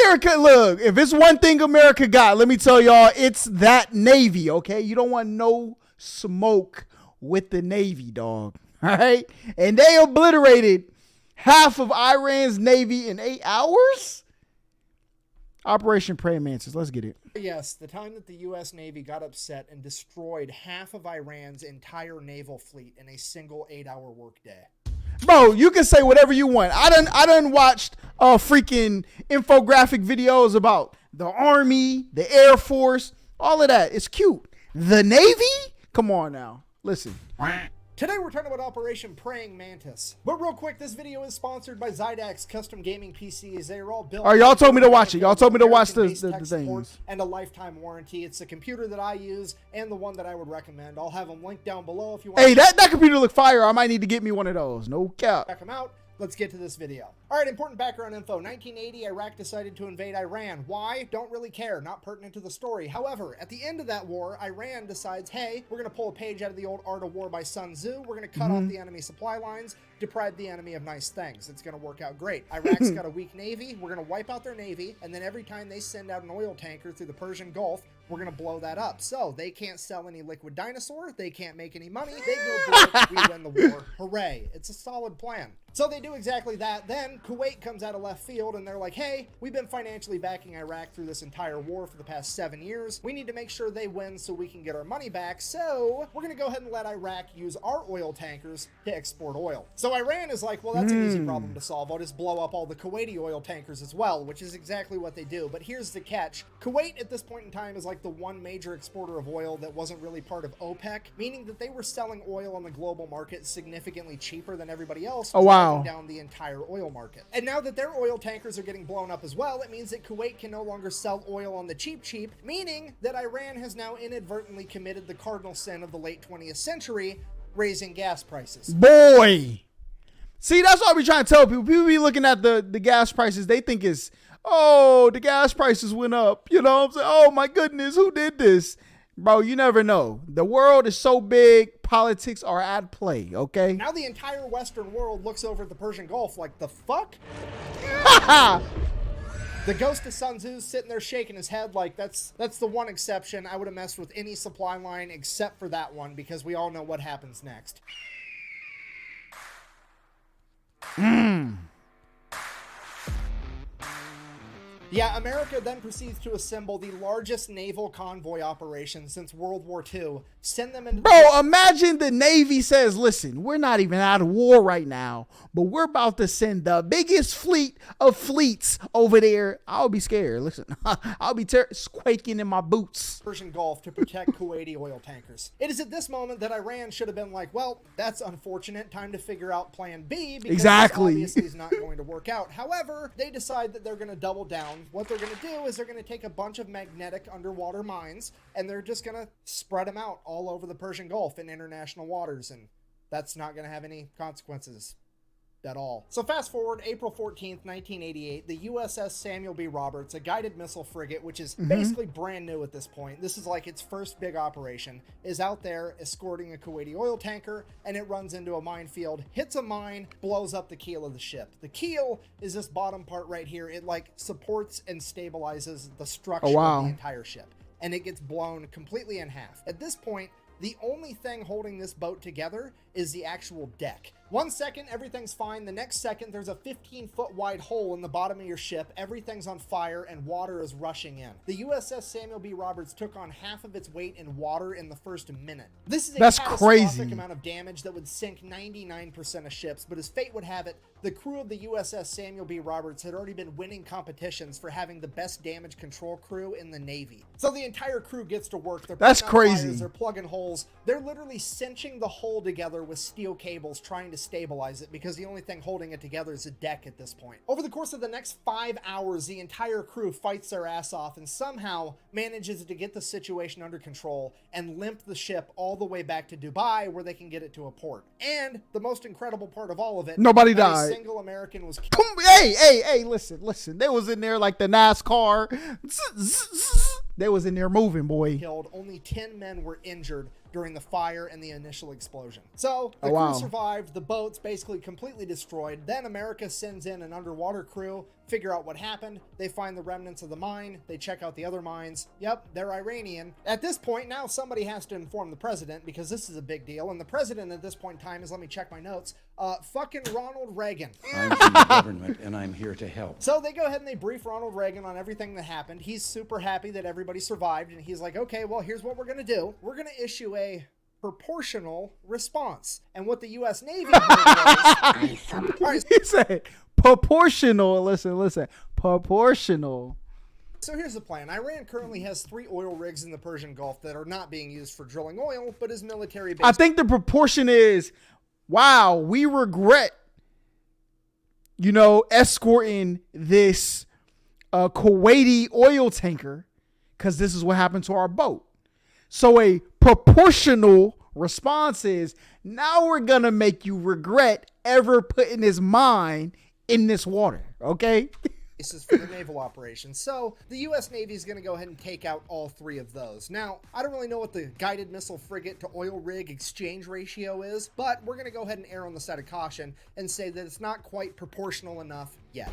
America, look, if it's one thing America got, let me tell y'all, it's that Navy, okay? You don't want no smoke with the Navy, dog. All right? And they obliterated half of Iran's Navy in 8 hours? Operation Praying Mantis. Let's get it. Yes, the time that the U.S. Navy got upset and destroyed half of Iran's entire naval fleet in a single 8-hour workday. Bro, you can say whatever you want. I done watched freaking infographic videos about the Army, the Air Force, all of that. It's cute. The Navy? Come on now. Listen. Today we're talking about Operation Praying Mantis. But real quick, this video is sponsored by Zydax Custom Gaming PCs. They are all built. All right, y'all told me to watch it. Y'all told me to watch the things. And a lifetime warranty. It's the computer that I use and the one that I would recommend. I'll have them linked down below if you want. Hey, that computer look fire. I might need to get me one of those. No cap. Check them out. Let's get to this video. All right, important background info. 1980, Iraq decided to invade Iran. Why? Don't really care. Not pertinent to the story. However, at the end of that war, Iran decides, hey, we're going to pull a page out of the old Art of War by Sun Tzu. We're going to cut off the enemy supply lines, deprive the enemy of nice things. It's going to work out great. Iraq's got a weak navy. We're going to wipe out their navy. And then every time they send out an oil tanker through the Persian Gulf, we're going to blow that up. So they can't sell any liquid dinosaur. They can't make any money. They go broke. We win the war. Hooray. It's a solid plan. So they do exactly that. Then Kuwait comes out of left field and they're like, hey, we've been financially backing Iraq through this entire war for the past 7 years. We need to make sure they win so we can get our money back. So we're going to go ahead and let Iraq use our oil tankers to export oil. So Iran is like, well, that's an easy problem to solve. I'll just blow up all the Kuwaiti oil tankers as well, which is exactly what they do. But here's the catch. Kuwait at this point in time is like the one major exporter of oil that wasn't really part of OPEC, meaning that they were selling oil on the global market significantly cheaper than everybody else. Oh, wow. Down the entire oil market. And now that their oil tankers are getting blown up as well, it means that Kuwait can no longer sell oil on the cheap, meaning that Iran has now inadvertently committed the cardinal sin of the late 20th century, raising gas prices. Boy. See, that's what I be trying to tell people. People be looking at the gas prices. They think it's, oh, the gas prices went up. You know what I'm saying? Oh, my goodness, who did this? Bro, you never know. The world is so big, politics are at play, okay? Now the entire Western world looks over at the Persian Gulf like, the fuck? The ghost of Sun Tzu's sitting there shaking his head like, that's the one exception. I would have messed with any supply line except for that one because we all know what happens next. Yeah, America then proceeds to assemble the largest naval convoy operation since World War II. Send them into... Bro, imagine the Navy says, listen, we're not even out of war right now, but we're about to send the biggest fleet of fleets over there. I'll be scared. Listen, I'll be quaking in my boots. Persian Gulf to protect Kuwaiti oil tankers. It is at this moment that Iran should have been like, well, that's unfortunate. Time to figure out plan B because exactly. This obviously is not going to work out. However, they decide that they're going to double down. What they're going to do is they're going to take a bunch of magnetic underwater mines and they're just going to spread them out all over the Persian Gulf in international waters, and that's not going to have any consequences at all. So fast forward April 14th, 1988, the USS Samuel B. Roberts, a guided missile frigate, which is basically brand new at this point. This is like its first big operation, is out there escorting a Kuwaiti oil tanker, and it runs into a minefield, hits a mine, blows up the keel of the ship. The keel is this bottom part right here. It like supports and stabilizes the structure of the entire ship, and it gets blown completely in half. At this point, the only thing holding this boat together is the actual deck. 1 second, everything's fine. The next second, there's a 15-foot wide hole in the bottom of your ship. Everything's on fire and water is rushing in. The USS Samuel B. Roberts took on half of its weight in water in the first minute. This is a catastrophic amount of damage that would sink 99% of ships, but as fate would have it, the crew of the USS Samuel B. Roberts had already been winning competitions for having the best damage control crew in the Navy. So the entire crew gets to work. They're fires, they're plugging holes. They're literally cinching the hull together with steel cables trying to stabilize it because the only thing holding it together is a deck at this point. Over the course of the next 5 hours, the entire crew fights their ass off and somehow manages to get the situation under control and limp the ship all the way back to Dubai where they can get it to a port. And the most incredible part of all of it, nobody died. A single American was killed. Hey, listen. They was in there like the NASCAR. They was in there moving, boy. Killed. Only 10 men were injured during the fire and the initial explosion. So the wow. crew survived, the boat's basically completely destroyed. Then America sends in an underwater crew, figure out what happened. They find the remnants of the mine. They check out the other mines. Yep, they're Iranian. At this point, now somebody has to inform the president because this is a big deal. And the president at this point in time is, let me check my notes, fucking Ronald Reagan. I'm from the government and I'm here to help. So they go ahead and they brief Ronald Reagan on everything that happened. He's super happy that everybody survived. And he's like, okay, well, here's what we're going to do. We're going to issue a proportional response. And what the U.S. Navy did was... He said proportional. Listen. Proportional. So here's the plan. Iran currently has 3 oil rigs in the Persian Gulf that are not being used for drilling oil, but as military base. I think the proportion is, wow, we regret, escorting this Kuwaiti oil tanker because this is what happened to our boat. So a proportional response is, now we're going to make you regret ever putting this mine in this water, okay? This is for the naval operations. So the U.S. Navy is going to go ahead and take out all 3 of those. Now, I don't really know what the guided missile frigate to oil rig exchange ratio is, but we're going to go ahead and err on the side of caution and say that it's not quite proportional enough yet.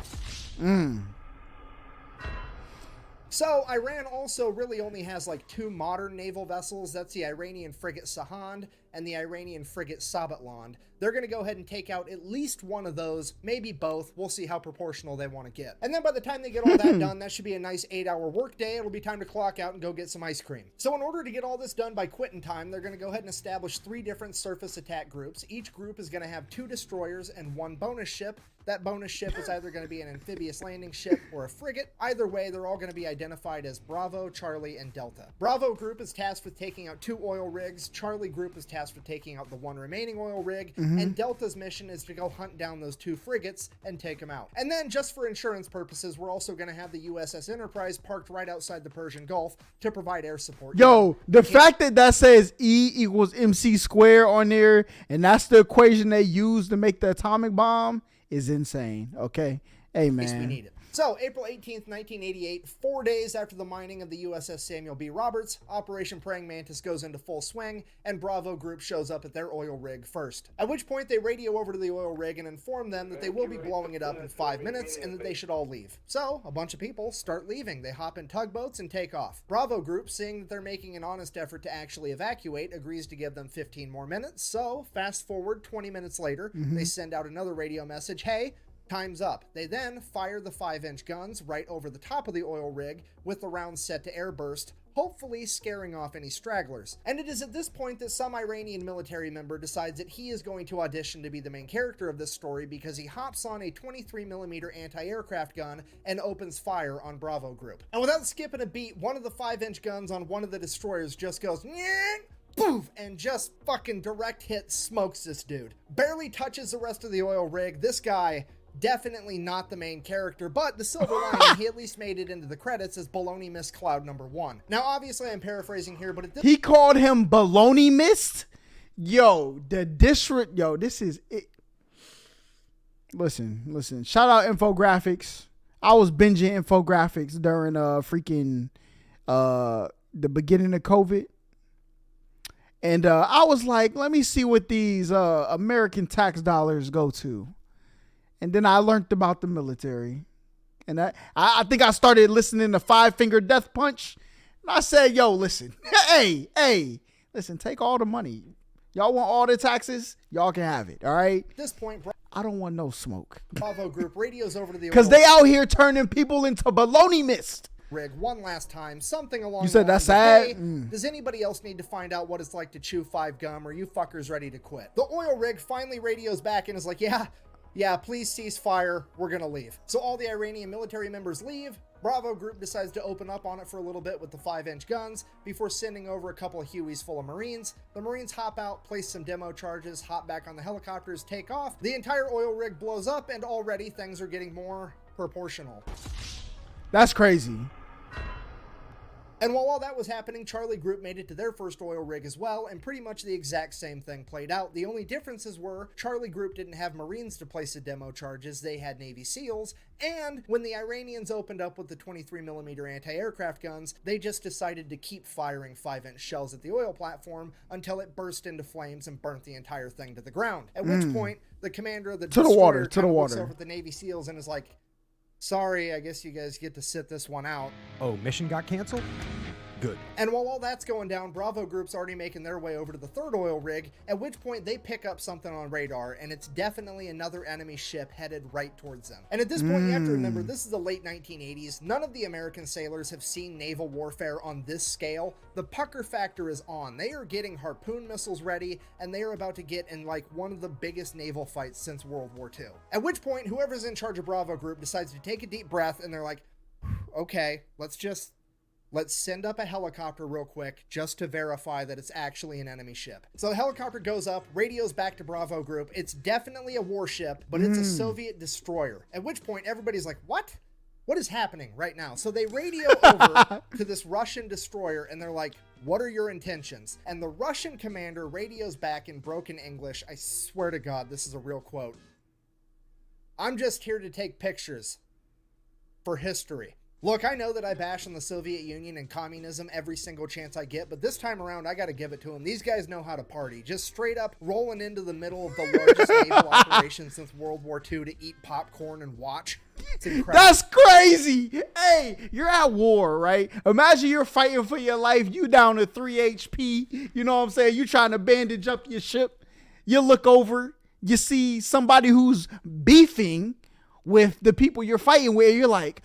So Iran also really only has like 2 modern naval vessels. That's the Iranian frigate Sahand and the Iranian frigate Sabatland. They're going to go ahead and take out at least one of those, maybe both. We'll see how proportional they want to get. And then by the time they get all that done, that should be a nice 8-hour work day. It'll be time to clock out and go get some ice cream. So in order to get all this done by quitting time, they're going to go ahead and establish 3 different surface attack groups. Each group is going to have 2 destroyers and 1 bonus ship. That bonus ship is either going to be an amphibious landing ship or a frigate. Either way, they're all going to be identified as Bravo, Charlie, and Delta. Bravo group is tasked with taking out 2 oil rigs. Charlie group is tasked with taking out the 1 remaining oil rig. And Delta's mission is to go hunt down those 2 frigates and take them out. And then, just for insurance purposes, we're also going to have the USS Enterprise parked right outside the Persian Gulf to provide air support. Yo, the fact that says E equals MC squared on there, and that's the equation they use to make the atomic bomb, is insane. Okay. Hey, man. We need it. So, April 18th, 1988, 4 days after the mining of the USS Samuel B. Roberts, Operation Praying Mantis goes into full swing, and Bravo Group shows up at their oil rig first. At which point, they radio over to the oil rig and inform them that they will be blowing it up in 5 minutes and that they should all leave. So, a bunch of people start leaving. They hop in tugboats and take off. Bravo Group, seeing that they're making an honest effort to actually evacuate, agrees to give them 15 more minutes. So, fast forward 20 minutes later, they send out another radio message, hey, time's up. They then fire the 5-inch guns right over the top of the oil rig with the rounds set to airburst, hopefully scaring off any stragglers. And it is at this point that some Iranian military member decides that he is going to audition to be the main character of this story because he hops on a 23mm anti-aircraft gun and opens fire on Bravo Group. And without skipping a beat, one of the 5-inch guns on one of the destroyers just goes, "Nyeh!" Poof, and just fucking direct hit smokes this dude. Barely touches the rest of the oil rig. This guy, definitely not the main character, but the silver lining, he at least made it into the credits as Baloney Mist Cloud number 1. Now, obviously, I'm paraphrasing here, but he called him Baloney Mist? Yo, this is it. Listen. Shout out infographics. I was binging infographics during the beginning of COVID. And I was like, let me see what these American tax dollars go to. And then I learned about the military. And I think I started listening to Five Finger Death Punch. And I said, yo, listen. Hey, listen, take all the money. Y'all want all the taxes? Y'all can have it, all right? At this point, I don't want no smoke. Bravo Group radios over to the... Because they out here turning people into baloney mist. Rig one last time, something along you said the that's lines sad. of, hey, does anybody else need to find out what it's like to chew 5 gum? Or you fuckers ready to quit? The oil rig finally radios back and is like, yeah, please cease fire. We're gonna leave. So all the Iranian military members leave. Bravo Group decides to open up on it for a little bit with the 5-inch guns before sending over a couple of Hueys full of Marines. The Marines hop out, place some demo charges, hop back on the helicopters, take off. The entire oil rig blows up, and already things are getting more proportional. That's crazy. And while all that was happening, Charlie Group made it to their first oil rig as well, and pretty much the exact same thing played out. The only differences were Charlie Group didn't have Marines to place the demo charges, they had Navy SEALs, and when the Iranians opened up with the 23mm anti-aircraft guns, they just decided to keep firing 5-inch shells at the oil platform until it burst into flames and burnt the entire thing to the ground. At which point, the commander of the destroyer looks over at the Navy SEALs and is like, sorry, I guess you guys get to sit this one out. Oh, mission got canceled? Good. And while all that's going down, Bravo Group's already making their way over to the third oil rig, at which point they pick up something on radar, and it's definitely another enemy ship headed right towards them. And at this point, you have to remember, this is the late 1980s. None of the American sailors have seen naval warfare on this scale. The pucker factor is on. They are getting harpoon missiles ready, and they are about to get in like one of the biggest naval fights since World War II. At which point, whoever's in charge of Bravo Group decides to take a deep breath, and they're like, okay, let's send up a helicopter real quick just to verify that it's actually an enemy ship. So the helicopter goes up, radios back to Bravo Group. It's definitely a warship, but it's a Soviet destroyer. At which point everybody's like, what? What is happening right now? So they radio over to this Russian destroyer and they're like, what are your intentions? And the Russian commander radios back in broken English. I swear to God, this is a real quote. I'm just here to take pictures for history. Look, I know that I bash on the Soviet Union and communism every single chance I get, but this time around, I gotta give it to them. These guys know how to party. Just straight up rolling into the middle of the largest naval operation since World War II to eat popcorn and watch. It's incredible. That's crazy. Hey, you're at war, right? Imagine you're fighting for your life. You down to 3 HP. You know what I'm saying? You trying to bandage up your ship. You look over. You see somebody who's beefing with the people you're fighting with. You're like,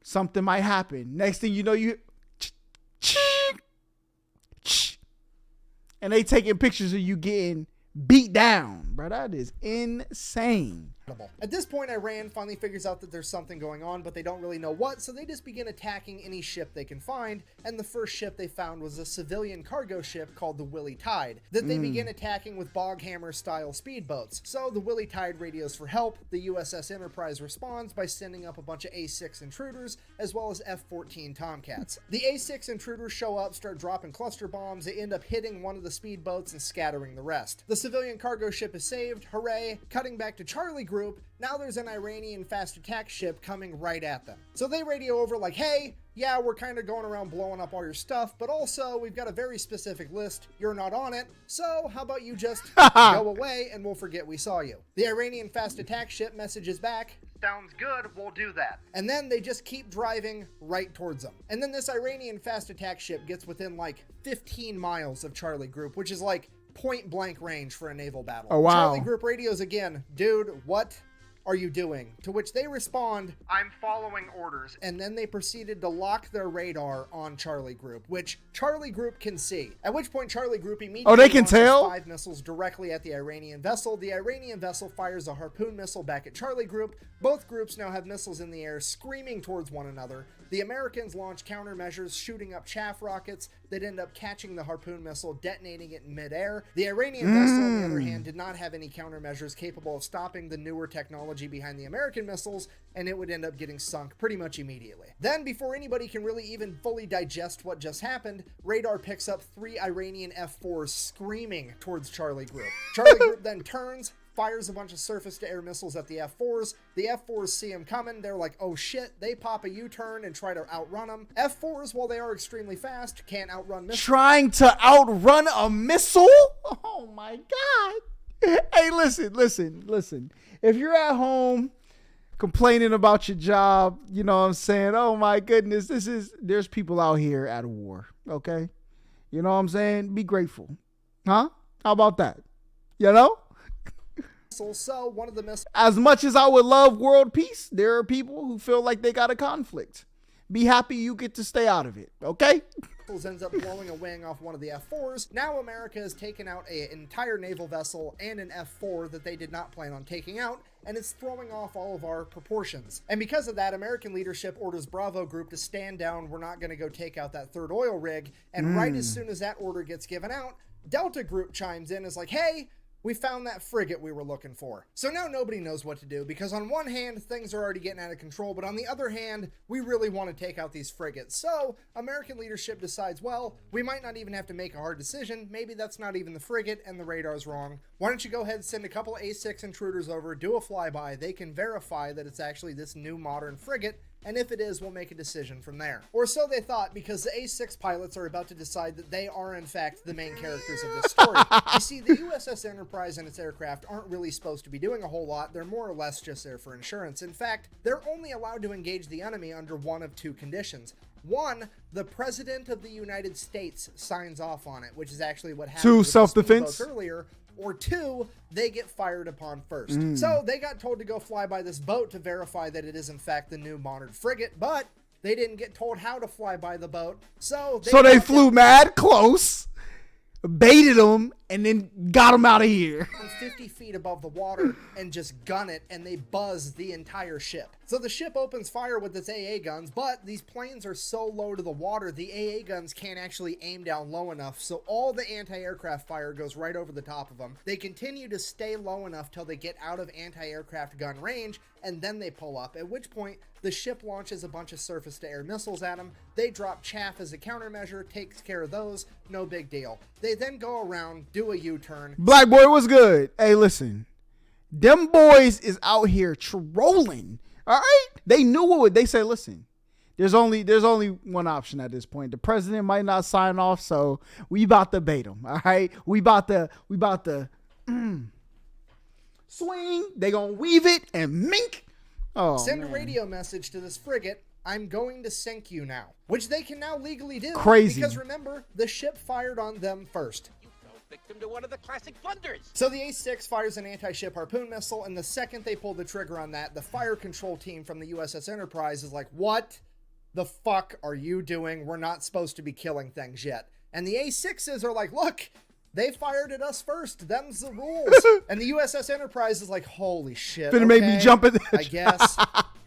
something might happen. Next thing you know, and they taking pictures of you getting beat down, bro. That is insane. At this point, Iran finally figures out that there's something going on, but they don't really know what, so they just begin attacking any ship they can find, and the first ship they found was a civilian cargo ship called the Willie Tide, that they begin attacking with Boghammer-style speedboats. So the Willie Tide radios for help, the USS Enterprise responds by sending up a bunch of A-6 intruders, as well as F-14 Tomcats. The A-6 intruders show up, start dropping cluster bombs, they end up hitting one of the speedboats and scattering the rest. The civilian cargo ship is saved, hooray. Cutting back to Charlie Group, now there's an Iranian fast attack ship coming right at them. So they radio over like, hey, yeah, we're kind of going around blowing up all your stuff, but also we've got a very specific list. You're not on it, so how about you just go away and we'll forget we saw you. The Iranian fast attack ship messages back, sounds good, we'll do that. And then they just keep driving right towards them. And then this Iranian fast attack ship gets within like 15 miles of Charlie Group, which is like point blank range for a naval battle. Oh, wow. Charlie Group radios again, dude, what are you doing? To which they respond, I'm following orders. And then they proceeded to lock their radar on Charlie Group, which Charlie Group can see. At which point Charlie Group immediately they can launches tell? 5 missiles directly at the Iranian vessel. The Iranian vessel fires a harpoon missile back at Charlie Group. Both groups now have missiles in the air screaming towards one another. The Americans launch countermeasures, shooting up chaff rockets that end up catching the harpoon missile, detonating it in midair. The Iranian vessel, on the other hand, did not have any countermeasures capable of stopping the newer technology behind the American missiles, and it would end up getting sunk pretty much immediately. Then, before anybody can really even fully digest what just happened, radar picks up 3 Iranian F-4s screaming towards Charlie Group. Charlie Group then turns, fires a bunch of surface-to-air missiles at the F-4s. The F-4s see them coming. They're like, oh shit. They pop a U-turn and try to outrun them. F-4s, while they are extremely fast, can't outrun missiles. Trying to outrun a missile? Oh my God. Hey, listen. If you're at home complaining about your job, you know what I'm saying? Oh my goodness, there's people out here at war, okay? You know what I'm saying? Be grateful. Huh? How about that? You know? So one of the missiles, as much as I would love world peace, there are people who feel like they got a conflict. Be happy you get to stay out of it, okay? ends up blowing a wing off one of the F-4s. Now America has taken out an entire naval vessel and an F-4 that they did not plan on taking out, and it's throwing off all of our proportions. And because of that, American leadership orders Bravo Group to stand down. We're not going to go take out that third oil rig. And right as soon as that order gets given out, Delta Group chimes in, is like, hey, we found that frigate we were looking for. So now nobody knows what to do, because on one hand, things are already getting out of control, but on the other hand, we really want to take out these frigates. So American leadership decides, well, we might not even have to make a hard decision. Maybe that's not even the frigate and the radar's wrong. Why don't you go ahead and send a couple A6 intruders over, do a flyby. They can verify that it's actually this new modern frigate, and if it is, we'll make a decision from there. Or so they thought, because the A6 pilots are about to decide that they are in fact the main characters of this story. You see, the USS Enterprise and its aircraft aren't really supposed to be doing a whole lot. They're more or less just there for insurance. In fact, they're only allowed to engage the enemy under one of two conditions. One, the President of the United States signs off on it, which is actually what happened Two, with the self-defense. speedboats earlier. Or two, they get fired upon first. So they got told to go fly by this boat to verify that it is in fact the new modern frigate, but they didn't get told how to fly by the boat. So they flew mad close, baited them, and then got them out of here. 50 feet above the water and just gun it, and they buzz the entire ship. So the ship opens fire with its AA guns, but these planes are so low to the water, the AA guns can't actually aim down low enough, so all the anti-aircraft fire goes right over the top of them. They continue to stay low enough till they get out of anti-aircraft gun range, and then they pull up, at which point the ship launches a bunch of surface-to-air missiles at them. They drop chaff as a countermeasure, takes care of those, no big deal. They then go around, do a U-turn. Black boy was good. Hey, listen, them boys is out here trolling. All right, they knew what they said. Listen, there's only one option at this point. The president might not sign off, so we about to bait him. All right, we about to swing. They gonna weave it and mink. Oh, send man. a radio message to this frigate. I'm going to sink you now, which they can now legally do. Crazy. Because remember, the ship fired on them first. Victim to one of the classic blunders. So the A6 fires an anti-ship harpoon missile, and the second they pull the trigger on that, the fire control team from the USS Enterprise is like, what the fuck are you doing? We're not supposed to be killing things yet. And the A6s are like, look, they fired at us first. Them's the rules. And the USS Enterprise is like, holy shit. Finna make me jump at that. I guess.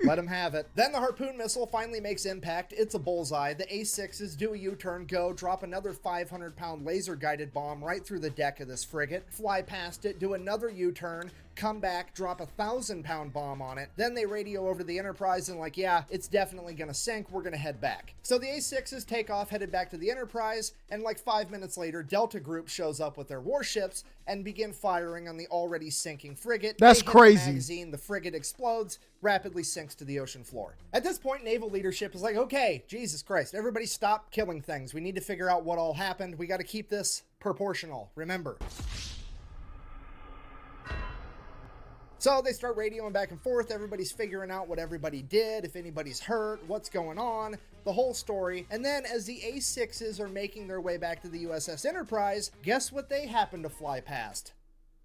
Let him have it. Then the harpoon missile finally makes impact. It's a bullseye. The A6s do a U-turn, go, drop another 500-pound laser-guided bomb right through the deck of this frigate, fly past it, do another U-turn, come back, drop a 1,000-pound bomb on it. Then they radio over to the Enterprise and like, yeah, it's definitely gonna sink. We're gonna head back. So the A6s take off, headed back to the Enterprise, and like 5 minutes later, Delta Group shows up with their warships and begin firing on the already sinking frigate. That's They hit crazy. The magazine, the frigate explodes, rapidly sinks to the ocean floor. At this point, naval leadership is like, okay, Jesus Christ, everybody stop killing things. We need to figure out what all happened. We got to keep this proportional, remember. So they start radioing back and forth. Everybody's figuring out what everybody did, if anybody's hurt, what's going on, the whole story. And then as the A6s are making their way back to the USS Enterprise, guess what they happen to fly past?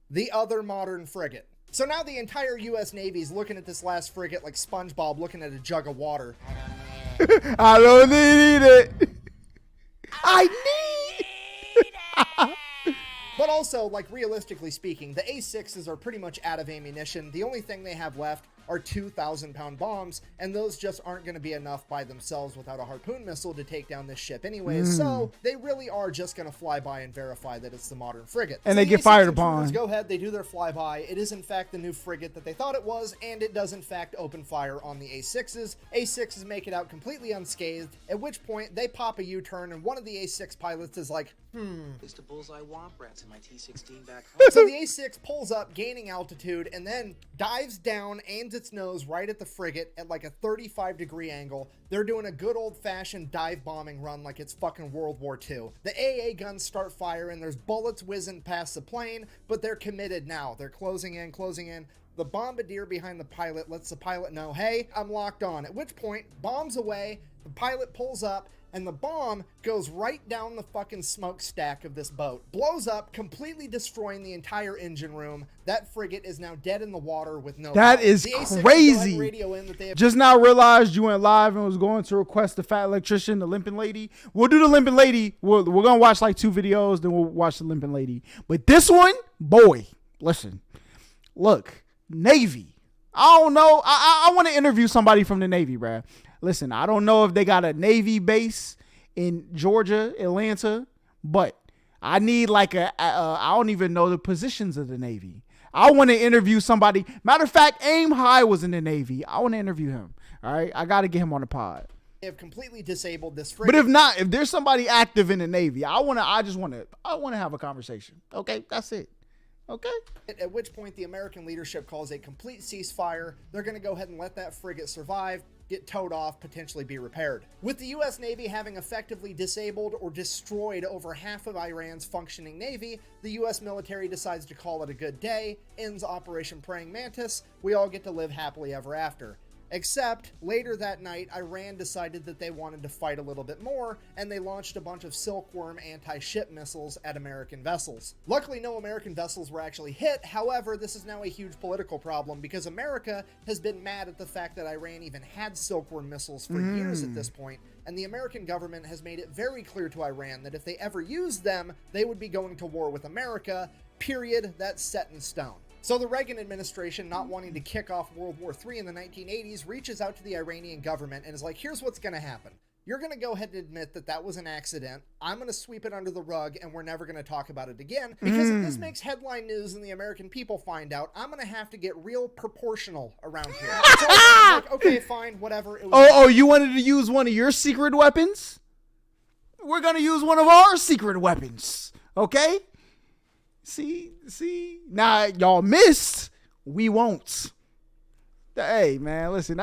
The other modern frigate. So now the entire U.S. Navy is looking at this last frigate like SpongeBob looking at a jug of water. I don't need it. I need it. But also, like, realistically speaking, the A6s are pretty much out of ammunition. The only thing they have left are 2,000-pound bombs, and those just aren't going to be enough by themselves without a harpoon missile to take down this ship anyways. So they really are just going to fly by and verify that it's the modern frigate. And So they the get A6 fired intruders upon. Go ahead, they do their flyby. It is in fact the new frigate that they thought it was, and it does in fact open fire on the A6s. A6s make it out completely unscathed, at which point they pop a U-turn, and one of the A6 pilots is like, Used to bullseye womp rats in my T-16 back home. So the A6 pulls up, gaining altitude, and then dives down, aims its nose right at the frigate at like a 35-degree angle. They're doing a good old-fashioned dive bombing run like it's fucking World War II. The AA guns start firing, there's bullets whizzing past the plane, but they're committed now. They're closing in, closing in. The bombardier behind the pilot lets the pilot know, hey, I'm locked on. At which point, bombs away, the pilot pulls up, and the bomb goes right down the fucking smokestack of this boat. Blows up, completely destroying the entire engine room. That frigate is now dead in the water with no That power. is The A6 go ahead and crazy. radio in that they have Just now realized you went live and was going to request the fat electrician, the limping lady. We'll do the limping lady. We're going to watch like 2 videos, then we'll watch the limping lady. But this one, boy, listen, look, Navy. I don't know. I want to interview somebody from the Navy, bruh. Listen, I don't know if they got a Navy base in Georgia, Atlanta, but I need like I don't even know the positions of the Navy. I want to interview somebody. Matter of fact, Aim High was in the Navy. I want to interview him. All right. I got to get him on the pod. They have completely disabled this frigate. But if not, if there's somebody active in the Navy, I want to have a conversation. Okay. That's it. Okay. At which point the American leadership calls a complete ceasefire. They're going to go ahead and let that frigate survive, get towed off, potentially be repaired. With the U.S. Navy having effectively disabled or destroyed over half of Iran's functioning navy, the U.S. military decides to call it a good day, ends Operation Praying Mantis. We all get to live happily ever after. Except, later that night, Iran decided that they wanted to fight a little bit more, and they launched a bunch of Silkworm anti-ship missiles at American vessels. Luckily, no American vessels were actually hit. However, this is now a huge political problem because America has been mad at the fact that Iran even had Silkworm missiles for years at this point, and the American government has made it very clear to Iran that if they ever used them, they would be going to war with America, period. That's set in stone. So the Reagan administration, not wanting to kick off World War III in the 1980s, reaches out to the Iranian government and is like, here's what's going to happen. You're going to go ahead and admit that that was an accident. I'm going to sweep it under the rug, and we're never going to talk about it again. Because if this makes headline news and the American people find out, I'm going to have to get real proportional around here. So I was like, okay, fine, whatever. It was you wanted to use one of your secret weapons? We're going to use one of our secret weapons. Okay? See, now y'all missed. We won't. Hey, man, listen,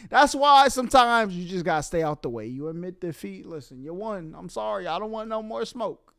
that's why sometimes you just got to stay out the way. You admit defeat. Listen, you won. I'm sorry. I don't want no more smoke.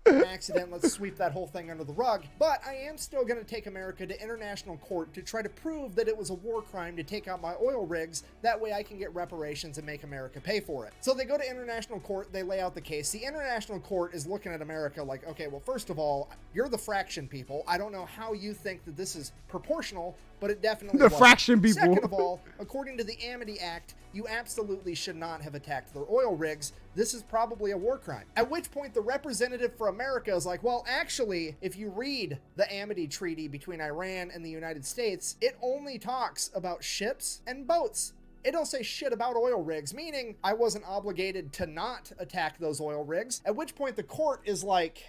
an accident. Let's sweep that whole thing under the rug. But I am still going to take America to international court to try to prove that it was a war crime to take out my oil rigs. That way I can get reparations and make America pay for it. So they go to international court. They lay out the case. The international court is looking at America like, okay, well, first of all, you're the fraction people. I don't know how you think that this is proportional, but it definitely the wasn't. fraction people. Second of all, according to the Amity Act, you absolutely should not have attacked their oil rigs. This is probably a war crime. At which point the representative for America is like, well, actually, if you read the Amity Treaty between Iran and the United States, it only talks about ships and boats. It don't say shit about oil rigs, meaning I wasn't obligated to not attack those oil rigs. At which point the court is like,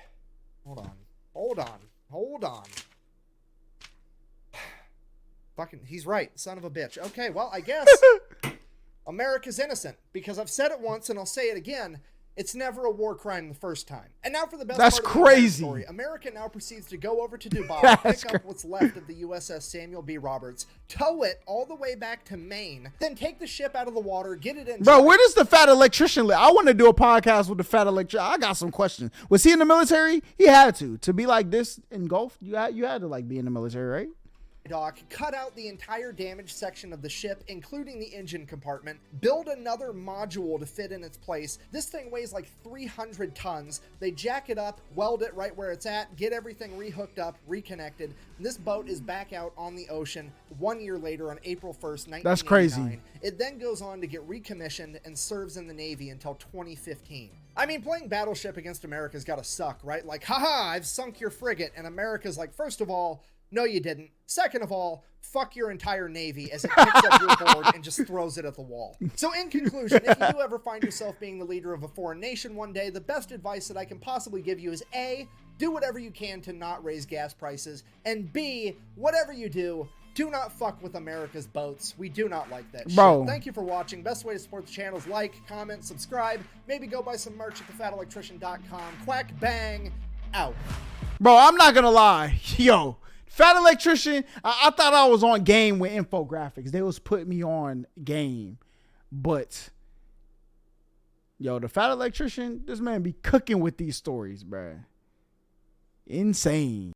hold on. Fucking, he's right, son of a bitch. Okay, well, I guess America's innocent, because I've said it once and I'll say it again. It's never a war crime the first time. And now for the best That's part of the crazy. story. America now proceeds to go over to Dubai, pick up what's left of the USS Samuel B. Roberts, tow it all the way back to Maine, then take the ship out of the water, get it in. Bro, where does the fat electrician live? I want to do a podcast with the fat electrician. I got some questions. Was he in the military? He had to be like this engulfed. You had to like be in the military, right? Dock, cut out the entire damaged section of the ship, including the engine compartment, build another module to fit in its place. This thing weighs like 300 tons. They jack it up, weld it right where it's at, get everything rehooked up, reconnected. And this boat is back out on the ocean 1 year later on April 1st, 1989. That's crazy. It then goes on to get recommissioned and serves in the Navy until 2015. I mean, playing Battleship against America's gotta suck, right? Like, haha, I've sunk your frigate. And America's like, first of all, no, you didn't. Second of all, fuck your entire Navy, as it picks up your board and just throws it at the wall. So in conclusion, if you do ever find yourself being the leader of a foreign nation one day, the best advice that I can possibly give you is A, do whatever you can to not raise gas prices, and B, whatever you do not fuck with America's boats. We do not like that shit. Thank you for watching. Best way to support the channel is like, comment, subscribe, maybe go buy some merch at thefatelectrician.com. Quack bang, out. Bro, I'm not gonna lie. Yo, Fat Electrician, I thought I was on game with infographics. They was putting me on game. But, yo, the Fat Electrician, this man be cooking with these stories, bruh. Insane.